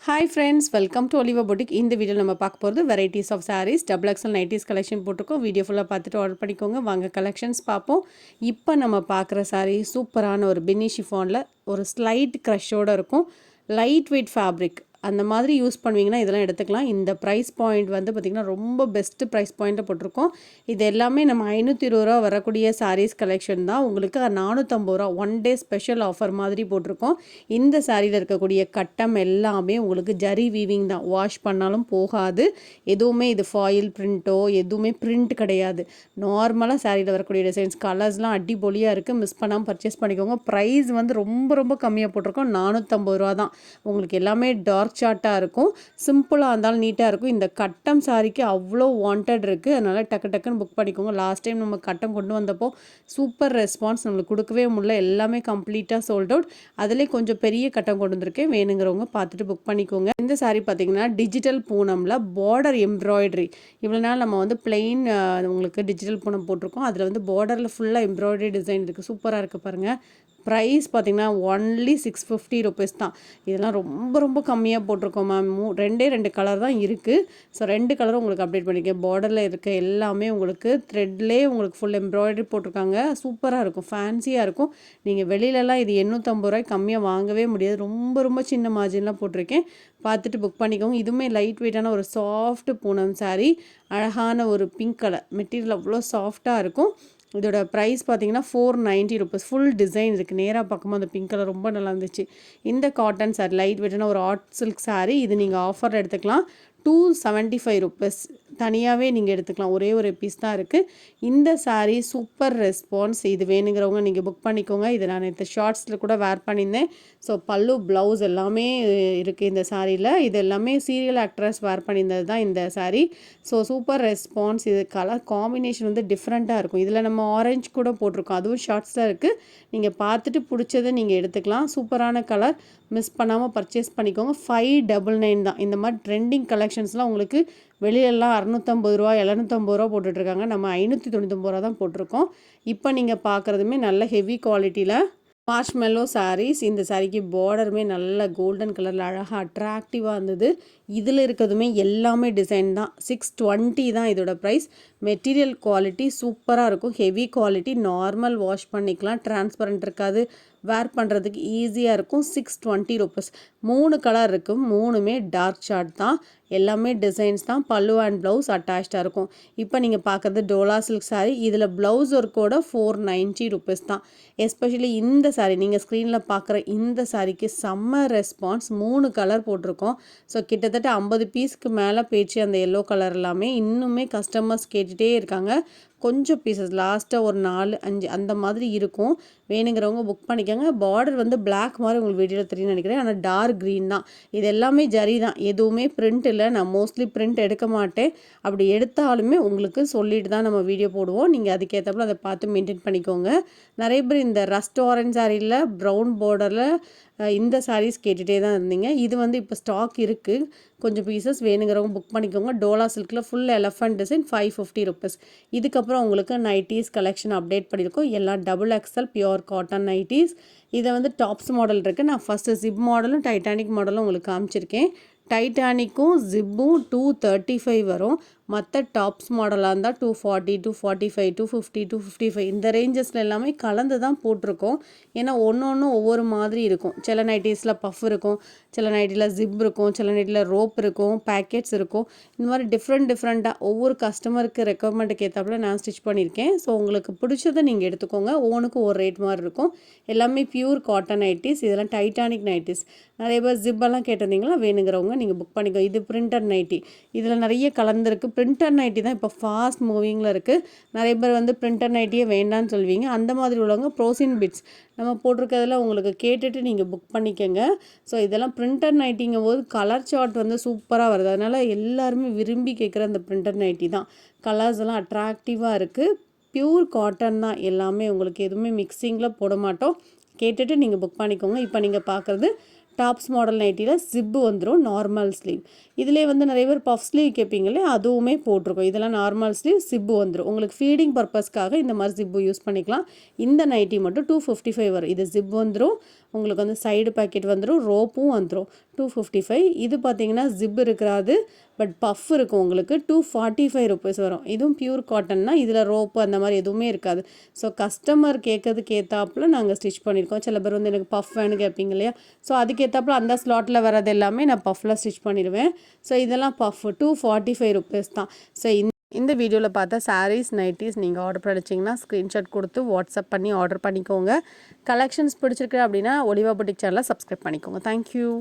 Hi friends, welcome to Oliva boutique. இந்த video நம்ம பார்க்க போகிறது varieties of sarees double XL nighties collection போட்டிருக்கோம். வீடியோ ஃபுல்லாக பார்த்துட்டு ஆர்டர் பண்ணிக்கோங்க. வாங்க கலெக்ஷன்ஸ் பார்ப்போம். இப்போ நம்ம பார்க்குற சாரீ சூப்பரான ஒரு பின்னி ஷிஃபானில் ஒரு ஸ்லைட் க்ரஷோடு இருக்கும். லைட் வெயிட் ஃபேப்ரிக் அந்த மாதிரி யூஸ் பண்ணுவீங்கன்னா இதெல்லாம் எடுத்துக்கலாம். இந்த ப்ரைஸ் பாயிண்ட் வந்து பார்த்திங்கன்னா ரொம்ப பெஸ்ட்டு ப்ரைஸ் பாயிண்ட்டை போட்டிருக்கோம். இது எல்லாமே நம்ம 520 வரக்கூடிய சாரீஸ் கலெக்ஷன் தான். உங்களுக்கு 450 ஒன் டே ஸ்பெஷல் ஆஃபர் மாதிரி போட்டிருக்கோம். இந்த சாரியில் இருக்கக்கூடிய கட்டம் எல்லாமே உங்களுக்கு ஜரி வீவிங் தான். வாஷ் பண்ணாலும் போகாது. எதுவுமே இது ஃபாயில் பிரிண்ட்டோ எதுவுமே பிரிண்ட் கிடையாது. நார்மலாக சாரியில் வரக்கூடிய டிசைன்ஸ் கலர்ஸ்லாம் அடிப்பொலியாக இருக்குது. மிஸ் பண்ணாமல் பர்ச்சேஸ் பண்ணிக்கோங்க. ப்ரைஸ் வந்து ரொம்ப ரொம்ப கம்மியாக போட்டிருக்கோம். 450 தான். உங்களுக்கு எல்லாமே டார்க் சார்ட்டாக இருக்கும். சிம்பிளாக இருந்தாலும் நீட்டாக இருக்கும். இந்த கட்டம் சாரிக்கு அவ்வளோ வாண்டட் இருக்குது. அதனால் டக்குன்னு புக் பண்ணிக்கோங்க. லாஸ்ட் டைம் நம்ம கட்டம் கொண்டு வந்தப்போ சூப்பர் ரெஸ்பான்ஸ் நம்மளுக்கு கொடுக்கவே முடியல. எல்லாமே கம்ப்ளீட்டாக சோல்ட் அவுட். அதிலே கொஞ்சம் பெரிய கட்டம் கொண்டு வந்திருக்கேன். வேணுங்கிறவங்க பார்த்துட்டு புக் பண்ணிக்கோங்க. இந்த சாரி பார்த்தீங்கன்னா டிஜிட்டல் பூனமில் பார்டர் எம்ப்ராய்டரி. இவ்வளோ நாள் நம்ம வந்து பிளெயின் உங்களுக்கு டிஜிட்டல் பூனம் போட்டிருக்கோம். அதில் வந்து பார்டரில் ஃபுல்லாக எம்ப்ராய்டரி டிசைன் இருக்குது. சூப்பராக இருக்குது பாருங்கள். ப்ரைஸ் பார்த்திங்கன்னா ஒன்லி 650 ருபீஸ் தான். இதெல்லாம் ரொம்ப ரொம்ப கம்மியாக போட்டிருக்கோம் மேம். ரெண்டு கலர் தான் இருக்குது. ஸோ 2 கலரும் உங்களுக்கு அப்டேட் பண்ணிக்கேன். பார்டரில் இருக்க எல்லாமே உங்களுக்கு த்ரெட்லேயே உங்களுக்கு ஃபுல் எம்ப்ராய்டரி போட்டிருக்காங்க. சூப்பராக இருக்கும், ஃபேன்சியாக இருக்கும். நீங்கள் வெளியிலலாம் இது 850 கம்மியாக வாங்கவே முடியாது. ரொம்ப ரொம்ப சின்ன மார்ஜின்லாம் போட்டிருக்கேன். பார்த்துட்டு புக் பண்ணிக்கோங்க. இதுவுமே லைட் வெயிட்டான ஒரு சாஃப்ட் பூனம் சாரீ. அழகான ஒரு பிங்க் கலர் மெட்டீரியல், அவ்வளோ சாஃப்டாக இருக்கும். இதோட ப்ரைஸ் பார்த்தீங்கன்னா 490 ருபீஸ். ஃபுல் டிசைன் இருக்குது. நேராக பார்க்கும்போது அந்த பிங்க் கலர் ரொம்ப நல்லா இருந்துச்சு. இந்த காட்டன் சாரி லைட் வெயிட்டான ஒரு ஆர்ட் சில்க் சாரீ. இது நீங்கள் ஆஃபர் எடுத்துக்கலாம். 275 ருபீஸ். தனியாகவே நீங்கள் எடுத்துக்கலாம். ஒரே ஒரு பீஸ் தான் இருக்குது. இந்த சாரீ சூப்பர் ரெஸ்பான்ஸ். இது வேணுங்கிறவங்க நீங்கள் புக் பண்ணிக்கோங்க. இதை நான் இந்த ஷார்ட்ஸில் கூட வேர் பண்ணியிருந்தேன். ஸோ பல்லு ப்ளவுஸ் எல்லாமே இருக்குது இந்த சாரியில். இது எல்லாமே சீரியல் ஆக்ட்ரஸ் வேர் பண்ணியிருந்தது தான் இந்த சாரீ. So super response. இது கலர் காம்பினேஷன் வந்து டிஃப்ரெண்ட்டாக இருக்கும். இதில் நம்ம ஆரஞ்சு கூட போட்டிருக்கோம். அதுவும் ஷார்ட்ஸில் இருக்குது. நீங்கள் பார்த்துட்டு பிடிச்சதை நீங்கள் எடுத்துக்கலாம். சூப்பரான கலர். மிஸ் பண்ணாமல் பர்ச்சேஸ் பண்ணிக்கோங்க. 599 தான். இந்த மாதிரி ட்ரெண்டிங் கலெக்ஷன்ஸ்லாம் உங்களுக்கு வெளியிலலாம் 650 750 போட்டுட்ருக்காங்க. நம்ம 599 தான் போட்டிருக்கோம். இப்போ நீங்கள் பார்க்குறதுமே நல்ல ஹெவி குவாலிட்டியில் மார்ஷ்மெல்லோ சாரீஸ். இந்த சாரீக்கு பார்டருமே நல்ல கோல்டன் கலரில் அழகாக அட்ராக்டிவாக இருந்தது. இதில் இருக்கிறதுமே எல்லாமே டிசைன் தான். 620 தான் இதோட ப்ரைஸ். மெட்டீரியல் குவாலிட்டி சூப்பராக இருக்கும். Heavy quality. நார்மல் வாஷ் பண்ணிக்கலாம். டிரான்ஸ்பரண்ட் இருக்காது. வேர் பண்ணுறதுக்கு ஈஸியாக இருக்கும். 620 ருபீஸ். 3 கலர் இருக்கும். 3மே டார்க் சார்ட் தான். எல்லாமே டிசைன்ஸ் தான். பல்லு அண்ட் ப்ளவுஸ் அட்டாச்சாக இருக்கும். இப்போ நீங்கள் பார்க்குறது டோலா சில்க் சாரீ. இதில் ப்ளவுஸ் ஒர்க்கோட 490 ருபீஸ் தான். எஸ்பெஷலி இந்த சாரீ நீங்கள் ஸ்க்ரீனில் பார்க்குற இந்த சாரீக்கு செம்ம ரெஸ்பான்ஸ். 3 கலர் போட்டிருக்கோம். ஸோ கிட்டத்தட்ட 50 பீஸ்க்கு மேலே போயிடுச்சு. அந்த எல்லோ கலர் எல்லாமே இன்னுமே கஸ்டமர்ஸ் கேட்டுகிட்டே இருக்காங்க. கொஞ்சம் பீசஸ் லாஸ்ட்டாக ஒரு 4 5 அந்த மாதிரி இருக்கும். வேணுங்கிறவங்க புக் பண்ணிக்கோங்க. பார்டர் வந்து பிளாக் மாதிரி உங்களுக்கு வீடியோவில் தெரியும்னு நினைக்கிறேன். ஆனால் டார்க் க்ரீன் தான். இது எல்லாமே ஜரி தான். எதுவுமே பிரிண்ட் இல்லை. நான் மோஸ்ட்லி பிரிண்ட் எடுக்க மாட்டேன். அப்படி எடுத்தாலுமே உங்களுக்கு சொல்லிட்டு தான் நம்ம வீடியோ போடுவோம். நீங்கள் அதுக்கேற்றப்பல அதை பார்த்து மெயின்டைன் பண்ணிக்கோங்க. நிறைய பேர் இந்த ரஸ்ட் ஆரஞ்ச் சாரியில் ப்ரௌன் பார்டரில் இந்த சாரீஸ் கேட்டுகிட்டே தான் இருந்தீங்க. இது வந்து இப்போ ஸ்டாக் இருக்குது. கொஞ்சம் பீசஸ் வேணுங்கிறவங்க புக் பண்ணிக்கோங்க. டோலா சில்கில் ஃபுல் எலஃபண்ட் டிசைன் 550 ருபீஸ். இதுக்கப்புறம் உங்களுக்கு நைட்டீஸ் கலெக்ஷன் அப்டேட் பண்ணியிருக்கோம். எல்லாம் double XL pure cotton nighties. இதை வந்து டாப்ஸ் மாடல் இருக்குது. நான் ஃபஸ்ட்டு ஜிப் மாடலும் டைட்டானிக் மாடலும் உங்களுக்கு காமிச்சிருக்கேன். டைட்டானிக்கும் ஜிப்பும் 235 வரும். மற்ற டாப்ஸ் மாடலாக இருந்தால் 240 245 250 255 இந்த ரேஞ்சஸில் எல்லாமே கலந்து தான் போட்டிருக்கோம். ஏன்னா ஒன்று ஒவ்வொரு மாதிரி இருக்கும். சில நைட்டிஸில் பஃப் இருக்கும், சில நைட்டியில் ஜிப் இருக்கும், சில நைட்டியில் ரோப் இருக்கும், பேக்கெட்ஸ் இருக்கும். இந்த மாதிரி டிஃப்ரெண்ட்டாக ஒவ்வொரு கஸ்டமருக்கு ரெக்குவயர்மெண்ட்டுக்கு ஏற்றாப்புல நான் ஸ்டிச் பண்ணியிருக்கேன். ஸோ உங்களுக்கு பிடிச்சதை நீங்கள் எடுத்துக்கோங்க. ஒவ்வொன்றுக்கும் ஒரு ரேட் மாதிரி இருக்கும். எல்லாமே பியூர் காட்டன் நைட்டிஸ். இதெல்லாம் டைட்டானிக் நைட்டிஸ். நிறைய பேர் ஜிப்பெல்லாம் கேட்டிருந்தீங்களா, வேணுங்கிறவங்க நீங்கள் புக் பண்ணிக்கோ. இது பிரிண்டட் நைட்டி. இதில் நிறைய கலந்துருக்கு. பிரிண்டட் நைட்டி தான் இப்போ ஃபாஸ்ட் மூவிங்கில் இருக்குது. நிறைய பேர் வந்து பிரிண்டட் நைட்டியே வேண்டான்னு சொல்வீங்க. அந்த மாதிரி உள்ளவங்க ப்ரோசின் பிட்ஸ் நம்ம போட்டிருக்கிறதுல உங்களுக்கு கேட்டுட்டு நீங்கள் புக் பண்ணிக்கோங்க. ஸோ இதெல்லாம் பிரிண்டட் நைட்டிங்கும் போது கலர் சார்ட் வந்து சூப்பராக வருது. அதனால் எல்லாருமே விரும்பி கேட்குற அந்த பிரிண்டட் நைட்டி தான். கலர்ஸ் எல்லாம் அட்ராக்டிவாக இருக்குது. பியூர் காட்டன் தான் எல்லாமே. உங்களுக்கு எதுவுமே மிக்சிங்கில் போட மாட்டோம். கேட்டுட்டு நீங்கள் புக் பண்ணிக்கோங்க. இப்போ நீங்கள் பார்க்குறது டாப்ஸ் மாடல் நைட்டியில் ஜிப்பு வந்துடும், நார்மல் ஸ்லீவ். இதிலே வந்து நிறைய பேர் பஃப் ஸ்லீவ் கேட்பீங்களே, அதுவுமே போட்டிருக்கோம். இதெல்லாம் நார்மல் ஸ்லீவ், ஜிப்பு வந்துடும். உங்களுக்கு ஃபீடிங் பர்பஸ்க்காக இந்த மாதிரி ஜிப்பு யூஸ் பண்ணிக்கலாம். இந்த நைட்டி மட்டும் 255 வரும். இது ஜிப் வந்துடும், உங்களுக்கு வந்து சைடு பேக்கெட் வந்துடும், ரோப்பும் வந்துடும். 255. இது பார்த்தீங்கன்னா ஜிப் இருக்காது, பட் பஃப் இருக்கும். உங்களுக்கு 245 ருபீஸ் வரும். இதுவும் பியூர் காட்டன்னா இதில் ரோப்பு அந்த மாதிரி எதுவுமே இருக்காது. ஸோ கஸ்டமர் கேட்கறதுக்கு ஏற்றாப்புல நாங்கள் ஸ்டிச் பண்ணியிருக்கோம். சில பேர் வந்து எனக்கு பஃப் வேணும் கேட்பீங்க இல்லையா, ஸோ அதுக்கேற்றாப்புல அந்த ஸ்லாட்டில் வரது எல்லாமே நான் பஃப்பில் ஸ்டிச் பண்ணிடுவேன். ஸோ இதெல்லாம் பஃப் 245 ருபீஸ் தான். ஸோ இந்த வீடியோவில் பார்த்தா சாரீஸ் நைட்டிஸ் நீங்கள் ஆர்டர் பண்ணிச்சிங்கன்னா ஸ்க்ரீன்ஷாட் கொடுத்து வாட்ஸ்அப் பண்ணி ஆர்டர் பண்ணிக்கோங்க. கலெக்ஷன்ஸ் பிடிச்சிருக்கு அப்படின்னா ஒலிவா புட்டிக் சேனலை சப்ஸ்கிரைப் பண்ணிக்கோங்க. தேங்க்யூ.